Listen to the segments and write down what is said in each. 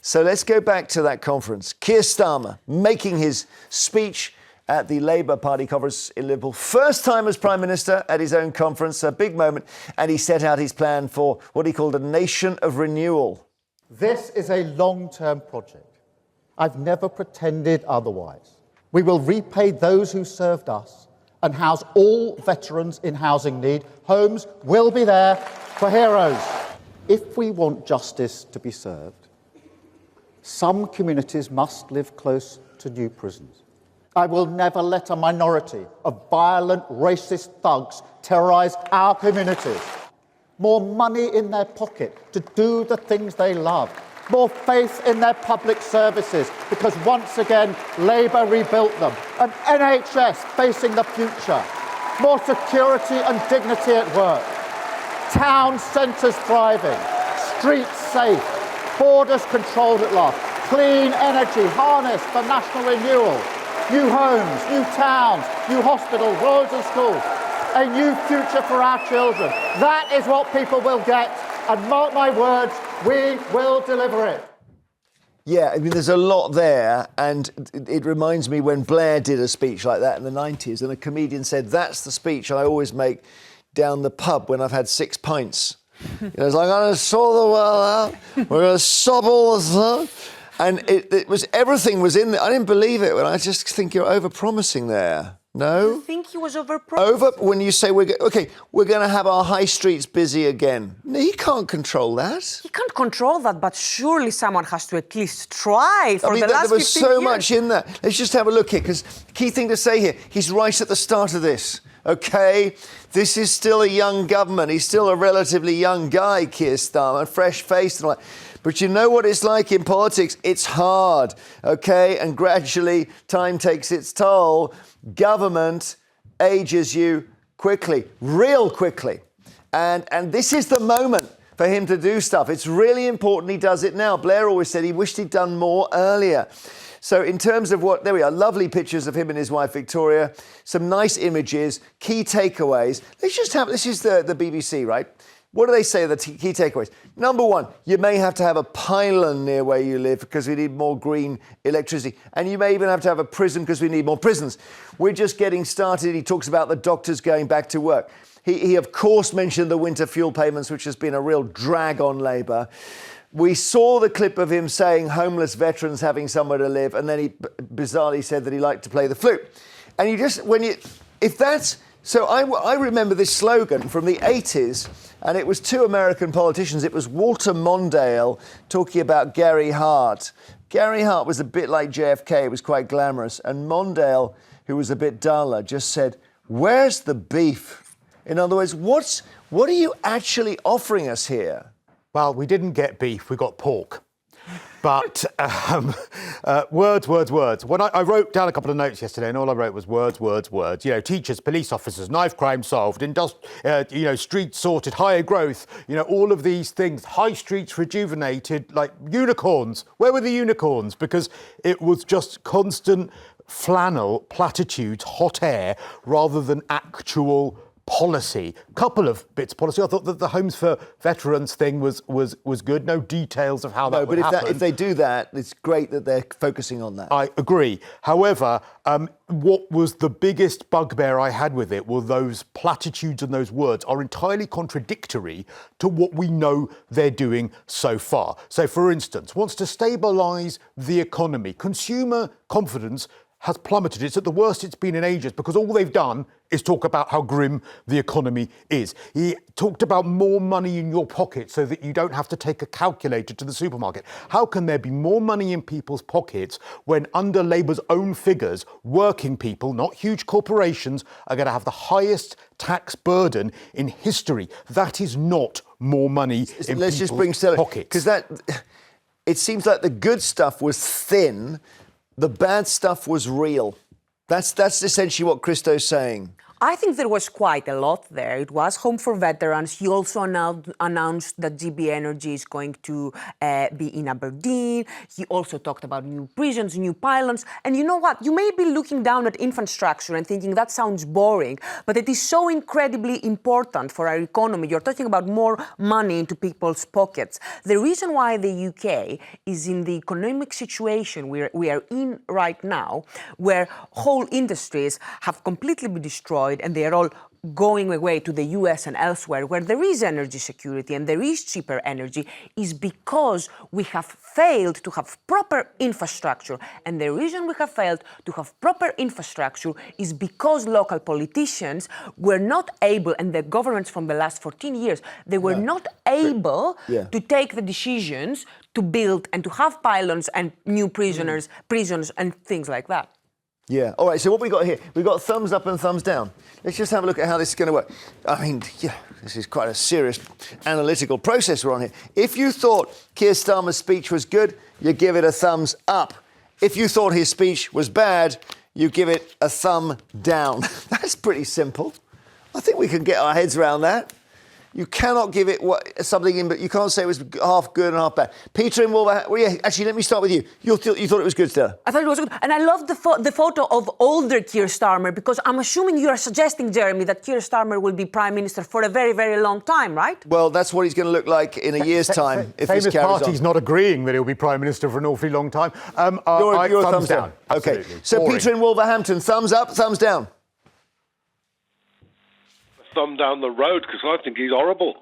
So let's go back to that conference. Keir Starmer making his speech at the Labour Party conference in Liverpool. First time as Prime Minister at his own conference, a big moment. And he set out his plan for what he called a nation of renewal. This is a long-term project. I've never pretended otherwise. We will repay those who served us and house all veterans in housing need. Homes will be there for heroes. If we want justice to be served, some communities must live close to new prisons. I will never let a minority of violent, racist thugs terrorise our communities. More money in their pocket to do the things they love. More faith in their public services, because once again, Labour rebuilt them. An NHS facing the future. More security and dignity at work. Town centres thriving. Streets safe. Borders controlled at last. Clean energy harnessed for national renewal. New homes, new towns, new hospitals, roads and schools. A new future for our children. That is what people will get. And mark my words, we will deliver it. Yeah, I mean, there's a lot there. And it reminds me when Blair did a speech like that in the 90s, and a comedian said, that's the speech I always make down the pub when I've had 6 pints. You know, it's like, I'm going to sort the world out. We're going to sob all the stuff. And it was, everything was in there. I didn't believe it. I just think you're over-promising there. No? You think he was over-promising? When you say, we're going to have our high streets busy again. No, he can't control that. He can't control that, but surely someone has to at least try for the last 15 years. There was so much in that. Let's just have a look here, because key thing to say here, he's right at the start of this. OK, this is still a young government. He's still a relatively young guy, Keir Starmer, fresh-faced and all that. But you know what it's like in politics? It's hard, OK? And gradually, time takes its toll. Government ages you quickly, real quickly. And this is the moment for him to do stuff. It's really important he does it now. Blair always said he wished he'd done more earlier. So in terms of what, there we are, lovely pictures of him and his wife, Victoria, some nice images, key takeaways. This is the BBC, right? What do they say are the key takeaways? Number one, you may have to have a pylon near where you live because we need more green electricity. And you may even have to have a prison because we need more prisons. We're just getting started. He talks about the doctors going back to work. He of course, mentioned the winter fuel payments, which has been a real drag on Labour. We saw the clip of him saying homeless veterans having somewhere to live, and then he bizarrely said that he liked to play the flute. And I remember this slogan from the 80s, and it was 2 American politicians. It was Walter Mondale talking about Gary Hart. Gary Hart was a bit like JFK, it was quite glamorous. And Mondale, who was a bit duller, just said, where's the beef? In other words, what are you actually offering us here? Well, we didn't get beef, we got pork. But words. When I wrote down a couple of notes yesterday, and all I wrote was words. You know, teachers, police officers, knife crime solved, streets sorted, higher growth. You know, all of these things. High streets rejuvenated, like unicorns. Where were the unicorns? Because it was just constant flannel, platitudes, hot air, rather than actual policy. Couple of bits of policy. I thought that the Homes for Veterans thing was good. No details of how that would happen. If they do that, it's great that they're focusing on that. I agree. However, what was the biggest bugbear I had with it were those platitudes, and those words are entirely contradictory to what we know they're doing so far. So, for instance, wants to stabilise the economy. Consumer confidence has plummeted. It's at the worst it's been in ages because all they've done is talk about how grim the economy is. He talked about more money in your pocket so that you don't have to take a calculator to the supermarket. How can there be more money in people's pockets when, under Labour's own figures, working people, not huge corporations, are going to have the highest tax burden in history? That is not more money in people's pockets. Because it seems like the good stuff was thin. The bad stuff was real. That's essentially what Cristo's saying. I think there was quite a lot there. It was Home for Veterans. He also announced that GB Energy is going to be in Aberdeen. He also talked about new prisons, new pylons. And you know what? You may be looking down at infrastructure and thinking that sounds boring, but it is so incredibly important for our economy. You're talking about more money into people's pockets. The reason why the UK is in the economic situation we are in right now, where whole industries have completely been destroyed and they are all going away to the US and elsewhere, where there is energy security and there is cheaper energy, is because we have failed to have proper infrastructure. And the reason we have failed to have proper infrastructure is because local politicians were not able, and the governments from the last 14 years, they were not able to take the decisions to build and to have pylons and new prisons and things like that. Yeah. All right, so what we got here? We've got thumbs up and thumbs down. Let's just have a look at how this is going to work. I mean, yeah, this is quite a serious analytical process we're on here. If you thought Keir Starmer's speech was good, you give it a thumbs up. If you thought his speech was bad, you give it a thumb down. That's pretty simple. I think we can get our heads around that. You cannot give it something in, but you can't say it was half good and half bad. Peter in Wolverhampton. Well, yeah, actually, let me start with you. You thought it was good, Stella? I thought it was good. And I love the photo of older Keir Starmer, because I'm assuming you are suggesting, Jeremy, that Keir Starmer will be Prime Minister for a very, very long time, right? Well, that's what he's going to look like in a year's time if this carries on. Famous Party's not agreeing that he'll be Prime Minister for an awfully long time. You're thumbs down. Okay, Absolutely. so Boring. Peter in Wolverhampton, thumbs up, thumbs down? Thumb down the road, because I think he's horrible.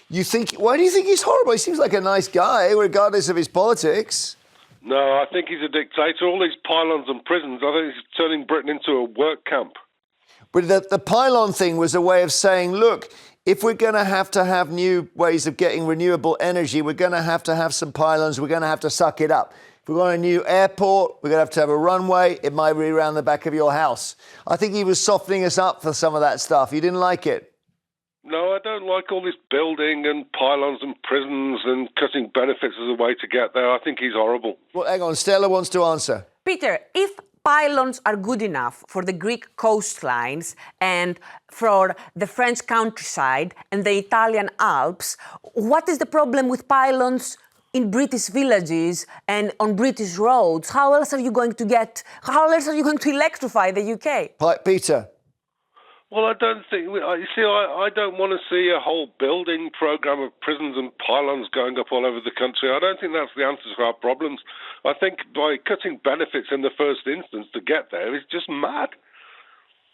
Why do you think he's horrible? He seems like a nice guy, regardless of his politics. No, I think he's a dictator. All these pylons and prisons, I think he's turning Britain into a work camp. But the pylon thing was a way of saying, look, if we're going to have new ways of getting renewable energy, we're going to have some pylons, we're going to have to suck it up. If we want a new airport, we're going to have a runway. It might be around the back of your house. I think he was softening us up for some of that stuff. You didn't like it? No, I don't like all this building and pylons and prisons and cutting benefits as a way to get there. I think he's horrible. Well, hang on. Stella wants to answer. Peter, if pylons are good enough for the Greek coastlines and for the French countryside and the Italian Alps, what is the problem with pylons in British villages and on British roads? How else are you going to electrify the UK? Peter. Well, I don't think... You see, I don't want to see a whole building programme of prisons and pylons going up all over the country. I don't think that's the answer to our problems. I think by cutting benefits in the first instance to get there is just mad.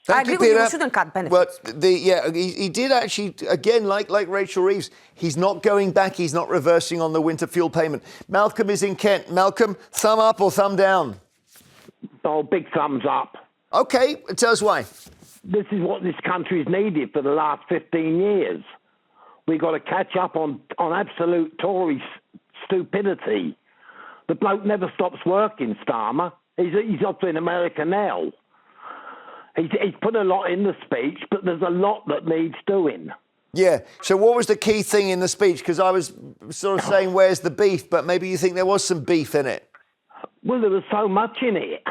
I agree with you, we shouldn't cut benefits. But he did actually, again, like Rachel Reeves, he's not going back, he's not reversing on the winter fuel payment. Malcolm is in Kent. Malcolm, thumb up or thumb down? Oh, big thumbs up. OK, tell us why. This is what this country's needed for the last 15 years. We've got to catch up on absolute Tory stupidity. The bloke never stops working, Starmer. He's off in America now. He's put a lot in the speech, but there's a lot that needs doing. Yeah, so what was the key thing in the speech? Because I was sort of saying, where's the beef? But maybe you think there was some beef in it. Well, there was so much in it.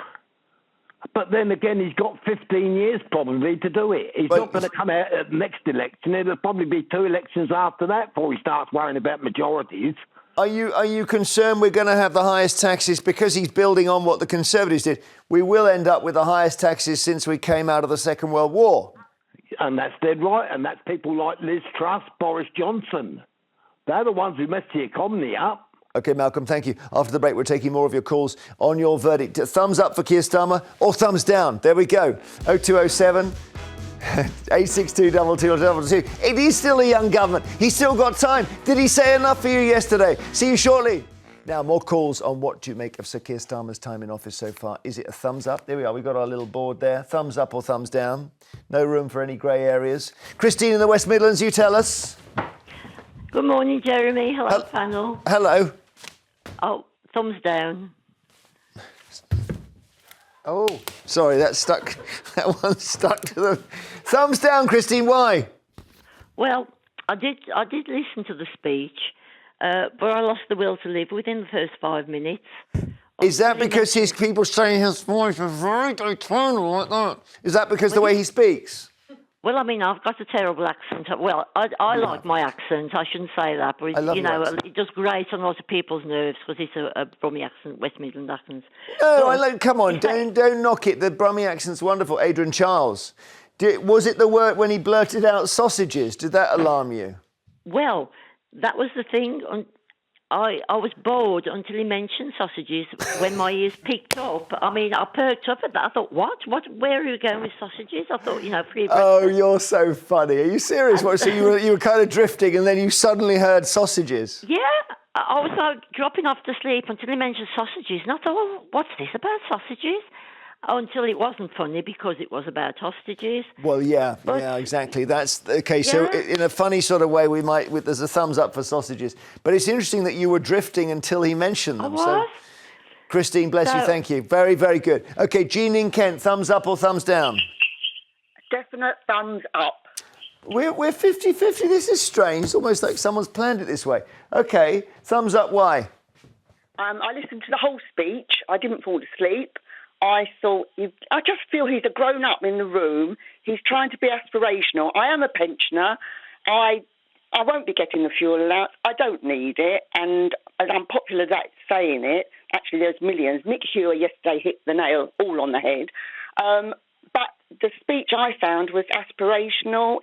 But then again, he's got 15 years probably to do it. He's not going to come out at the next election. It'll probably be 2 elections after that before he starts worrying about majorities. Are you concerned we're going to have the highest taxes because he's building on what the Conservatives did? We will end up with the highest taxes since we came out of the Second World War. And that's dead right. And that's people like Liz Truss, Boris Johnson. They're the ones who messed the economy up. OK, Malcolm, thank you. After the break, we're taking more of your calls on your verdict. Thumbs up for Keir Starmer or thumbs down? There we go. 0207 862 2222. It is still a young government. He's still got time. Did he say enough for you yesterday? See you shortly. Now, more calls on what do you make of Sir Keir Starmer's time in office so far. Is it a thumbs up? There we are. We've got our little board there. Thumbs up or thumbs down? No room for any grey areas. Christine in the West Midlands, you tell us. Good morning, Jeremy. Hello, panel. Hello. Oh, thumbs down. Oh, sorry, that one stuck to the... Thumbs down, Christine, why? Well, I did listen to the speech, but I lost the will to live within the first 5 minutes. Is that because his people saying his voice is very eternal like that? Is that because the way he speaks? Well, I mean, I've got a terrible accent. Well, I like my accent. I shouldn't say that, but I love you your know, accent. it does grate on a lot of people's nerves because it's a Brummie accent, West Midland accent. No, come on, don't knock it. The Brummie accent's wonderful. Adrian Charles, was it the word when he blurted out sausages? Did that alarm you? Well, that was the thing. I was bored until he mentioned sausages when my ears picked up. I mean, I perked up at that. I thought, what? Where are you going with sausages? I thought, free breakfast. Oh, you're so funny. Are you serious? What, so you were kind of drifting and then you suddenly heard sausages? Yeah, I was like dropping off to sleep until he mentioned sausages. And I thought, well, what's this about sausages? Until it wasn't funny because it was about hostages. Well, yeah, exactly. That's okay. So, in a funny sort of way, there's a thumbs up for sausages. But it's interesting that you were drifting until he mentioned them. I was. So, Christine, bless you. Thank you. Very, very good. Okay, Jean in Kent, thumbs up or thumbs down? Definite thumbs up. We're 50-50. This is strange. It's almost like someone's planned it this way. Okay, thumbs up. Why? I listened to the whole speech. I didn't fall asleep. I just feel he's a grown-up in the room. He's trying to be aspirational. I am a pensioner. I won't be getting the fuel allowance. I don't need it. And as unpopular as saying it, actually there's millions. Nick Hewer yesterday hit the nail all on the head. But the speech I found was aspirational.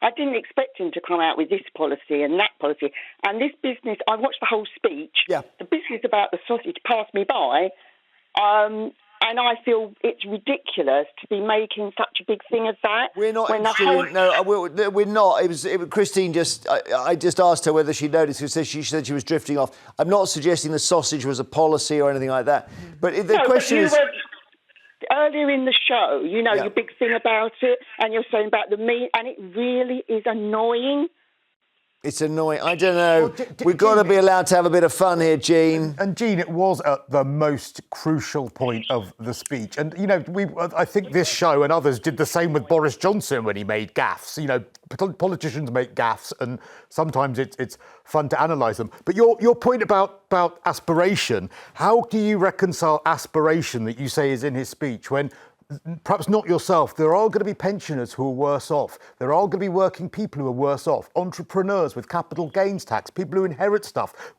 I didn't expect him to come out with this policy and that policy. And this business, I watched the whole speech. Yeah. The business about the sausage passed me by. And I feel it's ridiculous to be making such a big thing of that. We're not we're not. It was Christine. I just asked her whether she noticed because she said she was drifting off. I'm not suggesting the sausage was a policy or anything like that. But the question is. Earlier in the show, your big thing about it, and you're saying about the meat, and it really is annoying. It's annoying. I don't know. We've got to be allowed to have a bit of fun here, Jean. And Jean, it was at the most crucial point of the speech. And, I think this show and others did the same with Boris Johnson when he made gaffes. Politicians make gaffes and sometimes it's fun to analyse them. But your point about aspiration, how do you reconcile aspiration that you say is in his speech when perhaps not yourself, there are going to be pensioners who are worse off. There are going to be working people who are worse off. Entrepreneurs with capital gains tax, people who inherit stuff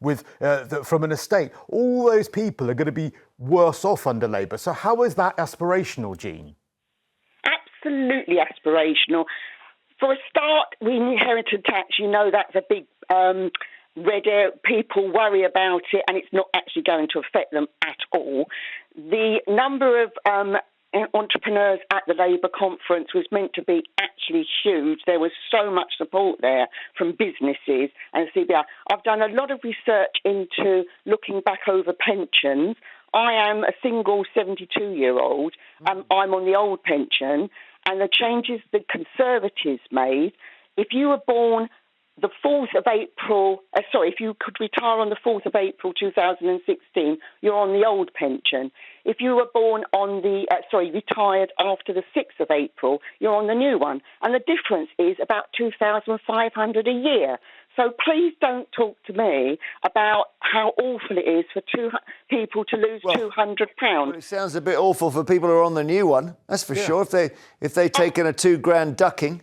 from an estate. All those people are going to be worse off under Labour. So how is that aspirational, Jean? Absolutely aspirational. For a start, we inherited tax. That's a big red area. People worry about it and it's not actually going to affect them at all. The number of entrepreneurs at the Labour conference was meant to be actually huge. There was so much support there from businesses and CBI. I've done a lot of research into looking back over pensions. I am a single 72-year-old. I'm on the old pension, and the changes the Conservatives made, if you were born the 4th of April, if you could retire on the 4th of April 2016, you're on the old pension. If you were born on retired after the 6th of April, you're on the new one. And the difference is about $2,500 a year. So please don't talk to me about how awful it is for people to lose £200. Well, it sounds a bit awful for people who are on the new one. That's for sure. If they've taken a $2,000 ducking.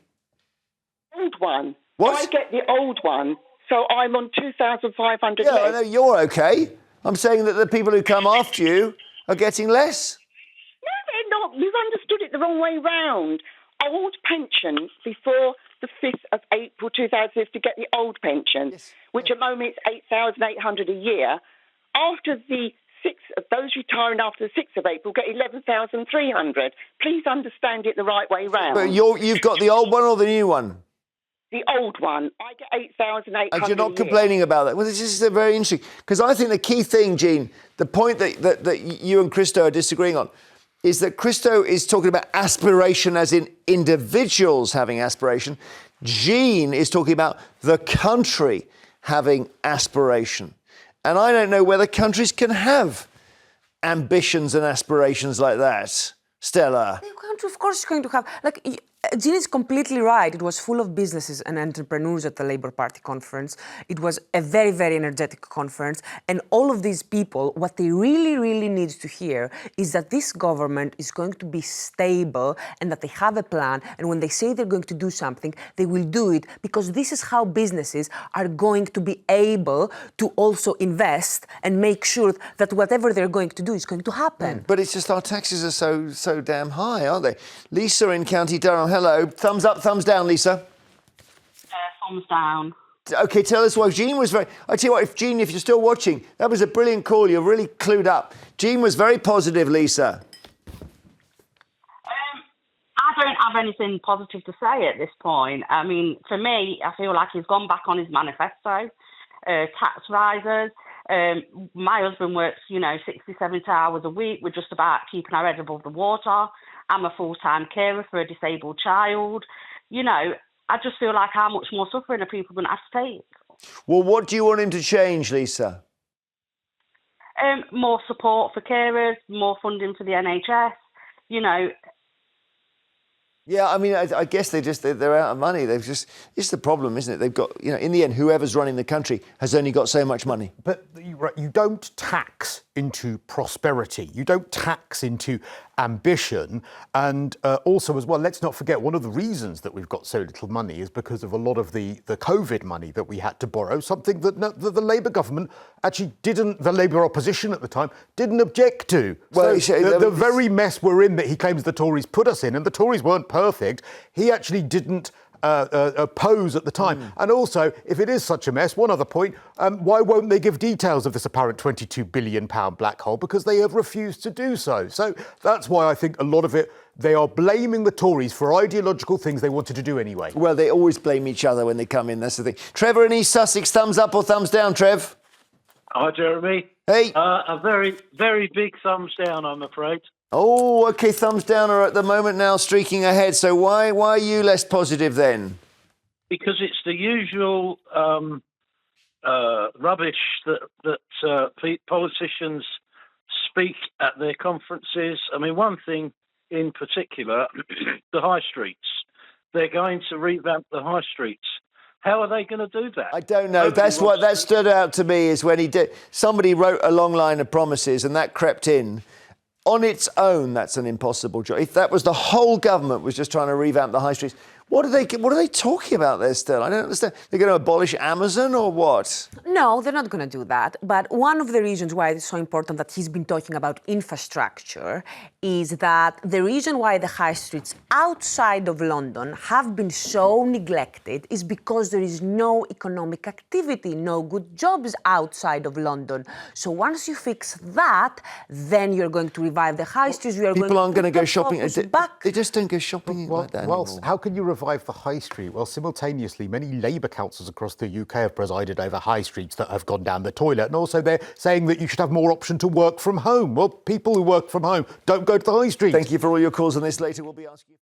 Old one. What? I get the old one, so I'm on 2,500 Yeah, less. I know you're okay. I'm saying that the people who come after you are getting less. No, they're not. You've understood it the wrong way round. Old pension before the 5th of April 2000 to get the old pension, which at the moment is $8,800 a year. After the 6th of those retiring after the 6th of April get 11,300. Please understand it the right way round. But you've got the old one or the new one? The old one. I get 8,800 And you're not complaining about that. Well, this is very interesting. Because I think the key thing, Jean, the point that you and Cristo are disagreeing on, is that Cristo is talking about aspiration as in individuals having aspiration. Jean is talking about the country having aspiration. And I don't know whether countries can have ambitions and aspirations like that. Stella? The country, of course, is going to have... Jean is completely right. It was full of businesses and entrepreneurs at the Labour Party conference. It was a very, very energetic conference. And all of these people, what they really, really need to hear is that this government is going to be stable and that they have a plan. And when they say they're going to do something, they will do it, because this is how businesses are going to be able to also invest and make sure that whatever they're going to do is going to happen. But it's just our taxes are so damn high, aren't they? Lisa in County Durham, hello. Thumbs up, thumbs down, Lisa. Thumbs down. OK, tell us why. Jean was very... I tell you what, Jean, if you're still watching, that was a brilliant call. You're really clued up. Jean was very positive, Lisa. I don't have anything positive to say at this point. I mean, for me, I feel like he's gone back on his manifesto. Tax rises. My husband works, 60, 70 hours a week. We're just about keeping our head above the water. I'm a full-time carer for a disabled child. I just feel like how much more suffering are people going to have to take? Well, what do you want him to change, Lisa? More support for carers, more funding for the NHS, Yeah, I mean, I guess they're out of money. It's the problem, isn't it? They've got, in the end, whoever's running the country has only got so much money. But you don't tax into prosperity. You don't tax into ambition. And also, as well, let's not forget, one of the reasons that we've got so little money is because of a lot of the COVID money that we had to borrow, something that the Labour government actually the Labour opposition at the time, didn't object to. Well, so the very mess we're in that he claims the Tories put us in, and the Tories weren't perfect, he actually didn't oppose at the time. And also, if it is such a mess, one other point, why won't they give details of this apparent £22 billion black hole? Because they have refused to do so. So that's why I think a lot of it, they are blaming the Tories for ideological things they wanted to do anyway. Well, they always blame each other when they come in, that's the thing. Trevor in East Sussex, thumbs up or thumbs down, Trev? Hi, Jeremy. Hey. A very, very big thumbs down, I'm afraid. Oh, OK, thumbs down are at the moment now streaking ahead. So why are you less positive then? Because it's the usual rubbish that politicians speak at their conferences. I mean, one thing in particular, the high streets. They're going to revamp the high streets. How are they going to do that? I don't know. That's what that stood out to me, is when he did. Somebody wrote a long line of promises and that crept in. On its own, that's an impossible job. If that was the whole government was just trying to revamp the high streets, what are they talking about there still? I don't understand. They're going to abolish Amazon or what? No, they're not going to do that. But one of the reasons why it's so important that he's been talking about infrastructure is that the reason why the high streets outside of London have been so neglected is because there is no economic activity, no good jobs outside of London. So once you fix that, then you're going to revive the high streets. People aren't going to go shopping. Back. They just don't go shopping like that anymore. How can you revive the high street? Well, simultaneously, many Labour councils across the UK have presided over high streets that have gone down the toilet. And also they're saying that you should have more option to work from home. Well, people who work from home don't go to the high street. Thank you for all your calls on this. Later we'll be asking you...